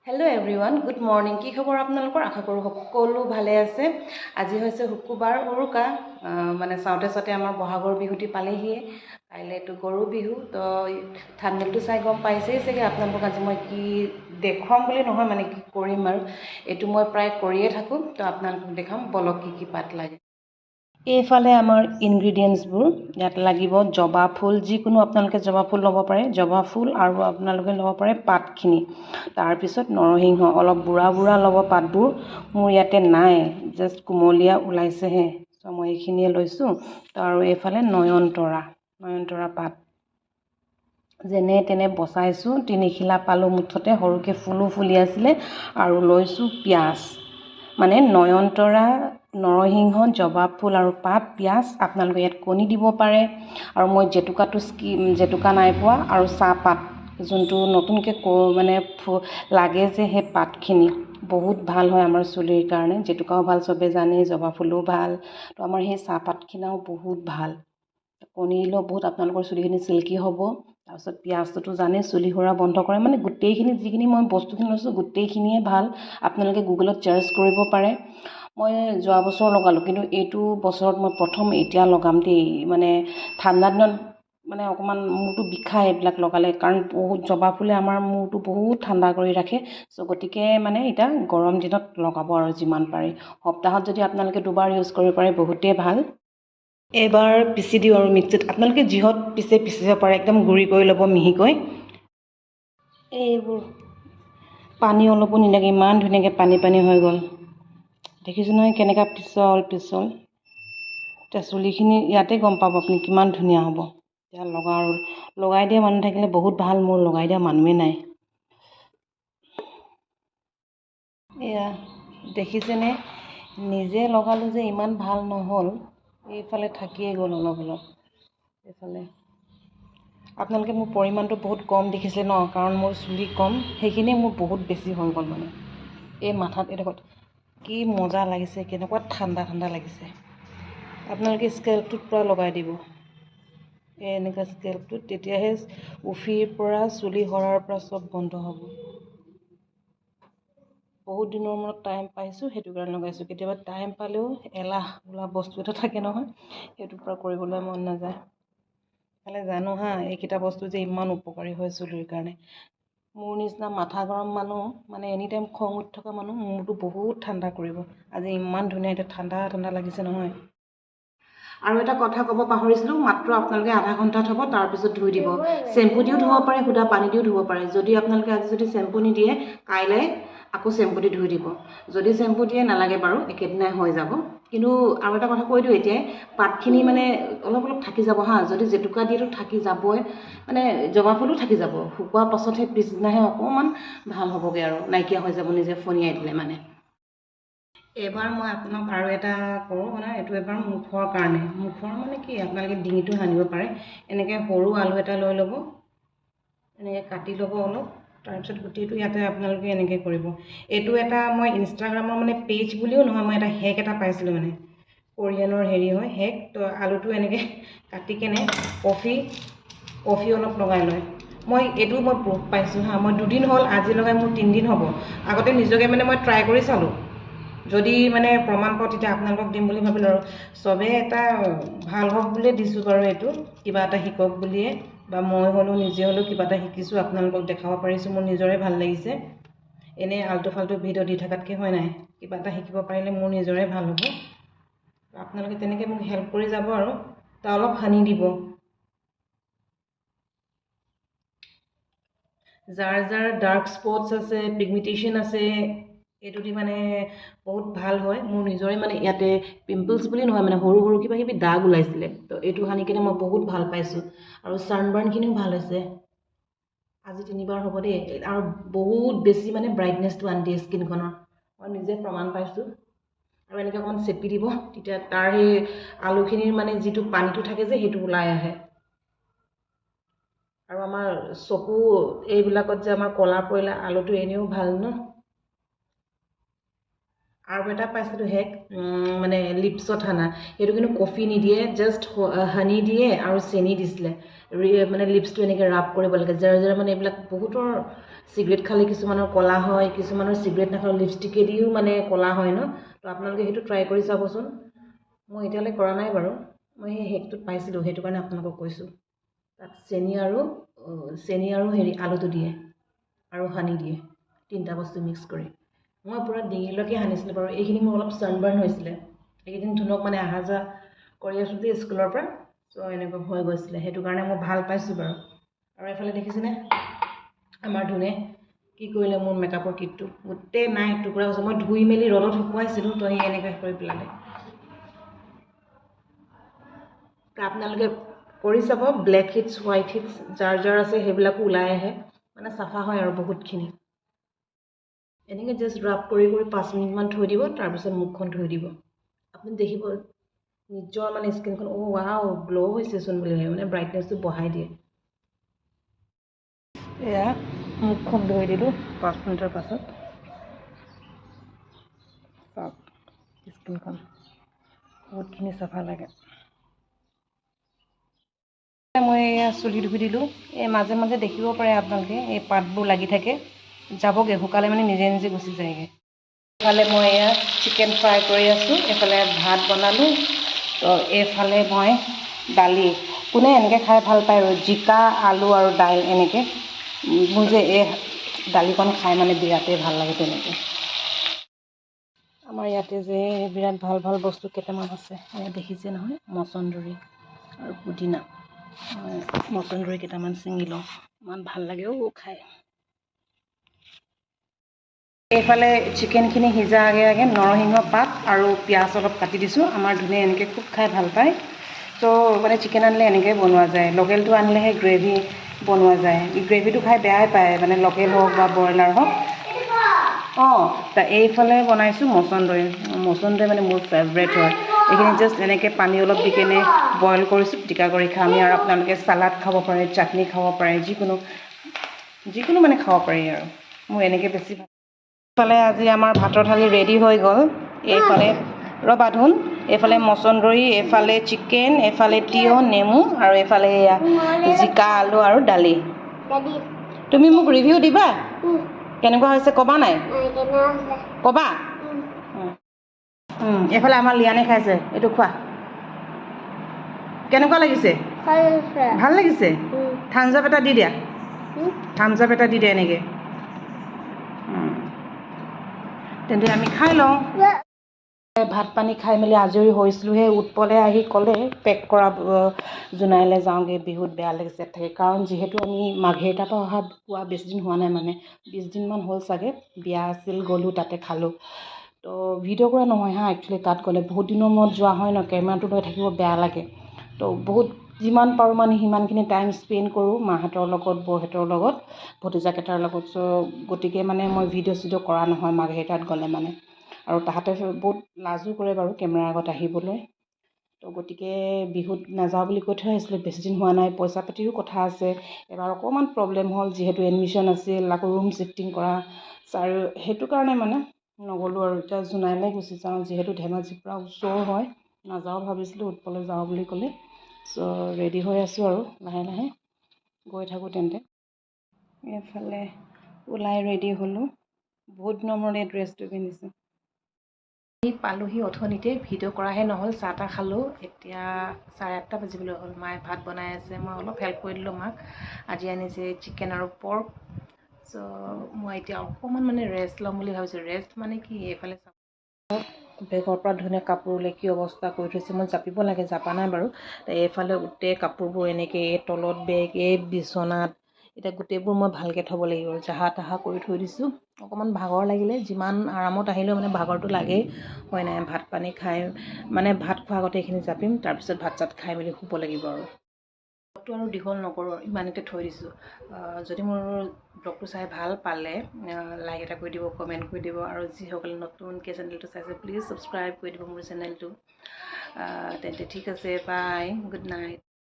Hello' everyone, good morning. কি খবৰ আপোনালোকৰ? আশা কৰোঁ সকলো ভালে আছে। আজি হৈছে শুক্ৰবাৰ, উৰুকা। মানে চাওঁতে চাওঁতে আমাৰ বহাগৰ বিহুটি পালেহিয়ে। কাইলৈতো গৰু বিহু। তো থাম্বনেইলটো চাই গম পাইছেই চাগে আপোনালোকক আজি মই কি দেখুৱাম বুলি নহয়, মানে কি কৰিম আৰু এইটো মই প্ৰায় কৰিয়ে থাকোঁ। তো আপোনালোকক দেখাম বলক কি কি পাত লাগে। এইফালে আমাৰ ইনগ্ৰিডিয়েণ্টছবোৰ ইয়াত লাগিব জবা ফুল, যিকোনো আপোনালোকে জবা ফুল ল'ব পাৰে, জবা ফুল আৰু আপোনালোকে ল'ব পাৰে পাতখিনি। তাৰপিছত নৰসিংহ, অলপ বুঢ়া বুঢ়া ল'ব পাতবোৰ, মোৰ ইয়াতে নাই, জাষ্ট কুমলীয়া ওলাইছেহে, চ' মই এইখিনিয়ে লৈছোঁ। আৰু এইফালে নয়নতৰা পাত যেনে তেনে বচাইছোঁ, তিনিখিলা পালোঁ মুঠতে, সৰুকৈ ফুলো ফুলি আছিলে। আৰু লৈছোঁ পিঁয়াজ, মানে নয়নতৰা, নৰসিংহ, জবা ফুল আৰু পাত, পিঁয়াজ। আপোনালোকে ইয়াত কণী দিব পাৰে। আৰু মই জেতুকা নাই পোৱা, আৰু চাহপাত যোনটো নতুনকৈ মানে লাগে যে সেই পাতখিনি বহুত ভাল হয় আমাৰ চুলিৰ কাৰণে। জেতুকাও ভাল, চবেই জানেই, জবা ফুলো ভাল। তো আমাৰ সেই চাহপাতখিনিও বহুত ভাল। কণী দিলেও বহুত আপোনালোকৰ চুলিখিনি চিল্কি হ'ব। তাৰপিছত পিঁয়াজটোতো জানেই চুলি সৰা বন্ধ কৰে, মানে গোটেইখিনি যিখিনি মই বস্তুখিনি লৈছোঁ গোটেইখিনিয়ে ভাল। আপোনালোকে গুগলত চাৰ্চ কৰিব পাৰে। মই যোৱা বছৰ লগালোঁ, কিন্তু এইটো বছৰত মই প্ৰথম এতিয়া লগাম দেই। মানে ঠাণ্ডা দিনত মানে অকণমান মূৰটো বিষায় এইবিলাক লগালে, কাৰণ বহুত জবা ফুলে আমাৰ মূৰটো বহুত ঠাণ্ডা কৰি ৰাখে। চ' গতিকে মানে এতিয়া গৰম দিনত লগাব আৰু যিমান পাৰি। সপ্তাহত যদি আপোনালোকে দুবাৰ ইউজ কৰিব পাৰে বহুতেই ভাল। এবাৰ পিচি দিওঁ আৰু মিক্সিত, আপোনালোকে যিহত পিচিব পাৰে, একদম গুড়ি কৰি ল'ব মিহিকৈ। এইবোৰ পানী অলপো নিলাগে, ইমান ধুনীয়াকৈ পানী হৈ গ'ল। দেখিছোঁ নহয় কেনেকুৱা পিছল। এতিয়া চুলিখিনি ইয়াতে গম পাব আপুনি কিমান ধুনীয়া হ'ব। এতিয়া লগাই দিয়া মানুহ থাকিলে বহুত ভাল, মোৰ লগাই দিয়া মানুহে নাই। এয়া দেখিছেনে, নিজে লগালোঁ যে ইমান ভাল নহ'ল। এইফালে থাকিয়ে গ'ল অলপ। এইফালে আপোনালোকে মোৰ পৰিমাণটো বহুত কম দেখিছে ন, কাৰণ মোৰ চুলি কম, সেইখিনিয়ে মোৰ বহুত বেছি হৈ গ'ল। মানে এই মাথাত এডোখৰত কি মজা লাগিছে, কেনেকুৱা ঠাণ্ডা লাগিছে। আপোনালোকে স্কেল্পটোত পূৰা লগাই দিব, এনেকুৱা স্কেল্পটোত, তেতিয়াহে উফিৰ পৰা, চুলি সৰাৰ পৰা চব বন্ধ হ'ব। বহুত দিনৰ মূৰত টাইম পাইছোঁ, সেইটো কাৰণে লগাইছোঁ। কেতিয়াবা টাইম পালেও এলাহ বোলা বস্তু এটা থাকে নহয়, সেইটোৰ পৰা কৰিবলৈ মন নাযায়। খালি জানো হা, এইকেইটা বস্তু যে ইমান উপকাৰী হয় চুলিৰ কাৰণে। মোৰ নিচিনা মাথা গৰম মানুহ, মানে এনি টাইম খং উঠি থকা মানুহ, মূৰটো বহুত ঠাণ্ডা কৰিব। আজি ইমান ধুনীয়া এতিয়া ঠাণ্ডা লাগিছে নহয়। আৰু এটা কথা ক'ব পাহৰিছিলোঁ, মাত্ৰ আপোনালোকে আধা ঘণ্টা থ'ব, তাৰপিছত ধুই দিব। চেম্পু দিও ধুব পাৰে, সুদা পানী দিও ধুব পাৰে। যদি আপোনালোকে আজি যদি চেম্পু নিদিয়ে, কাইলৈ আকৌ চেম্পু দি ধুই দিব। যদি চেম্পু দিয়ে নালাগে বাৰু, একেদিনাই হৈ যাব। কিন্তু আৰু এটা কথা কৈ দিওঁ, এতিয়াই পাতখিনি মানে অলপ থাকি যাব হা। যদি জেতুকা দিয়েতো থাকি যাবই, মানে জবা ফুলো থাকি যাব। শুকোৱাৰ পাছতহে পিছদিনাহে অকণমান ভাল হ'বগৈ আৰু নাইকিয়া হৈ যাব, নিজে ফণিয়াই দিলে মানে। এইবাৰ মই আপোনাক আৰু এটা কৰোঁ, মানে এইটো এবাৰ মুখৰ কাৰণে। মুখৰ মানে কি, আপোনালোকে ডিঙিটো সানিব পাৰে। এনেকৈ সৰু আলু এটা লৈ ল'ব, এনেকৈ কাটি ল'ব অলপ। তাৰপিছত গোটেইটো ইয়াতে আপোনালোকে এনেকৈ কৰিব। এইটো এটা মই ইনষ্টাগ্ৰামৰ মানে পেজ বুলিও নহয়, মই এটা হেক এটা পাইছিলোঁ, মানে কোৰিয়ানৰ হেৰি হয় হেক। তো আলুটো এনেকৈ কাটি কেনে কফি অলপ লগাই লয়। এইটো মই প্ৰুফ পাইছোঁ হা। মই 2 দিন হ'ল, আজি লগাই মোৰ 3 দিন হ'ব। আগতে নিজকে মানে মই ট্ৰাই কৰি চালোঁ, যদি মানে প্ৰমাণ পাওঁ তেতিয়া আপোনালোকক দিম বুলি ভাবিলোঁ। আৰু চবেই এটা ভাল হওক বুলিয়ে দিছোঁ বাৰু, এইটো কিবা এটা শিকক বুলিয়ে, বা মই হ'লেও নিজে হ'লেও কিবা এটা শিকিছোঁ, আপোনালোকক দেখাব পাৰিছোঁ, মোৰ নিজৰে ভাল লাগিছে। এনেই আল্টু ফাল্টু ভিডিঅ' দি থকাতকৈ হয় নাই, কিবা এটা শিকিব পাৰিলে মোৰ নিজৰে ভাল হ'ব। আপোনালোকে তেনেকৈ মোক হেল্প কৰি যাব। আৰু তাৰ অলপ সানি দিব। যাৰ ডাৰ্ক স্পটছ আছে, পিগমেণ্টেশ্যন আছে, এইটো দি মানে বহুত ভাল হয়। মোৰ নিজৰে মানে ইয়াতে পিম্পলছ বুলি নহয়, মানে সৰু কিবা কিবি দাগ ওলাইছিলে। তো এইটো সানি কিনে মই বহুত ভাল পাইছোঁ। আৰু ছানবাৰ্ণখিনিও ভাল হৈছে। আজি 3বাৰ হ'ব দেই। আৰু বহুত বেছি মানে ব্ৰাইটনেছটো আনি দিয়ে স্কিনখনৰ, মই নিজে প্ৰমাণ পাইছোঁ। আৰু এনেকৈ অকণমান চেপি দিব, তেতিয়া তাৰ সেই আলুখিনিৰ মানে যিটো পানীটো থাকে যে, সেইটো ওলাই আহে। আৰু আমাৰ চকু এইবিলাকত যে আমাৰ ক'লা পৰিলে আলুটো এনেও ভাল ন। আৰু এটা পাইছিলোঁ হেক, মানে লিপছত সানা। সেইটো কিন্তু কফি নিদিয়ে, জাষ্ট হানি দিয়ে আৰু চেনি দিছিলে। মানে লিপছটো এনেকৈ ৰাব কৰিব লাগে। যাৰ মানে এইবিলাক বহুতৰ চিগাৰেট খালে কিছুমানৰ ক'লা হয়, কিছুমানৰ চিগাৰেট নাখালে লিপষ্টিকেদিও মানে ক'লা হয় ন। তো আপোনালোকে সেইটো ট্ৰাই কৰি চাবচোন। মই এতিয়ালৈ কৰা নাই বাৰু, মই সেই হেকটোত পাইছিলোঁ, সেইটো কাৰণে আপোনালোকক কৈছোঁ। তাত চেনি আৰু হেৰি আলুটো দিয়ে আৰু সানি দিয়ে, 3টা বস্তু মিক্স কৰি। মই পূৰা ডিঙিলৈকে সানিছিলোঁ বাৰু। এইখিনি মোৰ অলপ ছানবাৰ্ণ হৈছিলে, এইকেইদিন ধুনক মানে অহা যোৱা কৰি আছোঁ যে স্কুলৰ পৰা, চ' এনেকুৱা হৈ গৈছিলে, সেইটো কাৰণে মই ভাল পাইছোঁ বাৰু। আৰু এইফালে দেখিছেনে আমাৰ ধুনে কি কৰিলে মোৰ মেকআপৰ কিটটো, গোটেই নাই টুকুৰা হৈছে। মই ধুই মেলি ৰ'দত শুকুৱাইছিলোঁ, তো সি এনেকৈ কৰি পেলালে। আপোনালোকে কৰি চাব, ব্লেক হিটছ, হোৱাইট হিটছ যাৰ আছে সেইবিলাকো ওলাই আহে, মানে চাফা হয় আৰু বহুতখিনি। এনেকৈ জাষ্ট ৰাব কৰি 5 মিনিটমান থৈ দিব, তাৰপিছত মুখখন ধুই দিব। আপুনি দেখিব নিজৰ মানে স্কিনখন ৱাও গ্ল' হৈছেচোন বুলি ভাবে, মানে ব্ৰাইটনেছটো বঢ়াই দিয়ে। এয়া মুখখন ধুই দিলোঁ 5 মিনিটৰ পাছত। চাওক স্কিনখন বহুতখিনি চাফা লাগে। মই এয়া চুলি ধুই দিলোঁ। এই মাজে মাজে দেখিব পাৰে আপোনালোকে এই পাতবোৰ লাগি থাকে, যাবগৈ, শুকালে মানে নিজে নিজে গুচি যায়গৈ। এইফালে মই এয়া চিকেন ফ্ৰাই কৰি আছোঁ, এইফালে ভাত বনালোঁ। তো এইফালে মই দালি, কোনে এনেকৈ খাই ভাল পায় আৰু জিকা, আলু আৰু দাইল এনেকৈ। মোৰ যে এই দালিকণ খাই মানে বিৰাটেই ভাল লাগে তেনেকৈ। আমাৰ ইয়াতে যে বিৰাট ভাল ভাল বস্তু কেইটামান আছে, এয়া দেখিছে নহয়, মচন্দৰী আৰু পুদিনা। মচন্দৰী কেইটামান ছিঙি লওঁ, ইমান ভাল লাগে খাই। এইফালে চিকেনখিনি সিজা আগে আগে নৰসিংহ পাত আৰু পিঁয়াজ অলপ কাটি দিছোঁ। আমাৰ ধুনীয়া এনেকৈ খুব খাই ভাল পায়। ত' মানে চিকেন আনিলে এনেকৈ বনোৱা যায়, লোকেলটো আনিলেহে গ্ৰেভি বনোৱা যায়। গ্ৰেভিটো খাই বেয়াই পায়, মানে লোকেল হওক বা ব্ৰইলাৰ হওক। এইফালে বনাইছোঁ মচন্দৰী মানে মোৰ ফেভৰেট হয়। এইখিনি জাষ্ট এনেকৈ পানী অলপ দি কেনে বইল কৰিছোঁ, পিটিকা কৰি খাম। আৰু আপোনালোকে চালাড খাব পাৰে, চাটনি খাব পাৰে, যিকোনো মানে খাব পাৰি আৰু মোৰ এনেকৈ বেছি ভাল। এইফালে আজি আমাৰ ভাতৰ থালি ৰেডি হৈ গ'ল। এইফালে ৰ'বা ধুন, এইফালে মচন্দৰী, এইফালে চিকেন, এইফালে তিয়ঁহ, নেমু আৰু এইফালে এয়া জিকা, আলু আৰু দালি। তুমি মোক ৰিভিউ দিবা কেনেকুৱা হৈছে, ক'বা নাই? ক'বা। এইফালে আমাৰ লিয়ানে খাইছে, এইটো খোৱা। কেনেকুৱা লাগিছে? ভাল লাগিছে? থামছ আপ এটা দি দিয়া, থামছ আপ এটা দি দিয়া এনেকৈ। তেন্তে আমি খাই লওঁ। ভাত পানী খাই মেলি আজৰি হৈছিলোঁ, সেই উৎপলে আহি ক'লে পেক কৰা জোনাইলৈ যাওঁগৈ, বিহুত বেয়া লাগিছে থাকে। কাৰণ যিহেতু আমি মাঘেৰিটাৰ পৰা অহা পোৱা বেছিদিন হোৱা নাই, মানে 20 দিনমান হ'ল চাগে। বিয়া আছিল, গ'লোঁ, তাতে খালোঁ। তো ভিডিঅ' কৰা নহয় একচুৱেলি, তাত গ'লে বহুত দিনৰ মূৰত যোৱা হয় ন, কেমেৰাটো লৈ থাকিব বেয়া লাগে। তো যিমান পাৰোঁ মানে সিমানখিনি টাইম স্পেণ্ড কৰোঁ মাহঁতৰ লগত, বৌহঁতৰ লগত, ভতিজাকেইটাৰ লগত। চ' গতিকে মানে মই ভিডিঅ' চিডিঅ' কৰা নহয় মাঘেৰিটাত গ'লে মানে। আৰু তাহাঁতে বহুত লাজো কৰে বাৰু কেমেৰাৰ আগত আহিবলৈ। তো গতিকে বিহুত নাযাওঁ বুলি কৈ থৈ আহিছিলোঁ, বেছিদিন হোৱা নাই, পইচা পাতিৰো কথা আছে। এবাৰ অকণমান প্ৰব্লেম হ'ল, যিহেতু এডমিশ্যন আছিল, আকৌ ৰুম শ্বিফ্টিং কৰা, সেইটো কাৰণে মানে নগ'লোঁ আৰু। এতিয়া জোনাইলৈ গুচি যাওঁ, যিহেতু ধেমাজিৰ পৰা ওচৰ হয়, নাযাওঁ ভাবিছিলোঁ, উৎপলে যাওঁ বুলি ক'লে। চ' ৰেডি হৈ আছোঁ আৰু লাহে লাহে গৈ থাকোঁ তেন্তে। এইফালে ওলাই ৰেডি হ'লোঁ, বহুত দিনৰ মূৰত এই ড্ৰেছটো পিন্ধিছোঁ। পালোহি অথনিতে, ভিডিঅ' কৰাহে নহ'ল, চাহ তাহ খালোঁ। এতিয়া 8:30 বাজিবলৈ হ'ল, মায়ে ভাত বনাই আছে, মই অলপ হেল্প কৰি দিলোঁ মাক। আজি আনিছে চিকেন আৰু পৰ্ক। চ' মই এতিয়া অকণমান মানে ৰেষ্ট ল'ম বুলি ভাবিছোঁ। ৰেষ্ট মানে কি, এইফালে বেগৰ পৰা ধুনীয়া কাপোৰ উলিয়াই কি অৱস্থা কৰি থৈছে, মই জাপিব লাগে, জাপা নাই বাৰু। এইফালে গোটেই কাপোৰবোৰ এনেকৈ এই তলত বেগ, এই বিচনাত, এতিয়া গোটেইবোৰ মই ভালকৈ থ'ব লাগিব, জাহা তাহা কৰি থৈ দিছোঁ। অকণমান ভাগৰ লাগিলে, যিমান আৰামত আহিলেও মানে ভাগৰটো লাগেই হয় নাই। ভাত পানী খাই মানে ভাত খোৱাৰ আগতে এইখিনি জাপিম, তাৰপিছত ভাত চাত খাই মেলি শুব লাগিব আৰু। ব্লগটো আৰু দীঘল নকৰোঁ, ইমানতে থৈ দিছোঁ। যদি মোৰ ব্লগটো চাই ভাল পালে লাইক এটা কৰি দিব, কমেণ্ট কৰি দিব, আৰু যিসকলে নতুনকৈ চেনেলটো চাইছে প্লিজ ছাবস্ক্ৰাইব কৰি দিব মোৰ চেনেলটো। তেন্তে ঠিক আছে, বাই, গুড নাইট।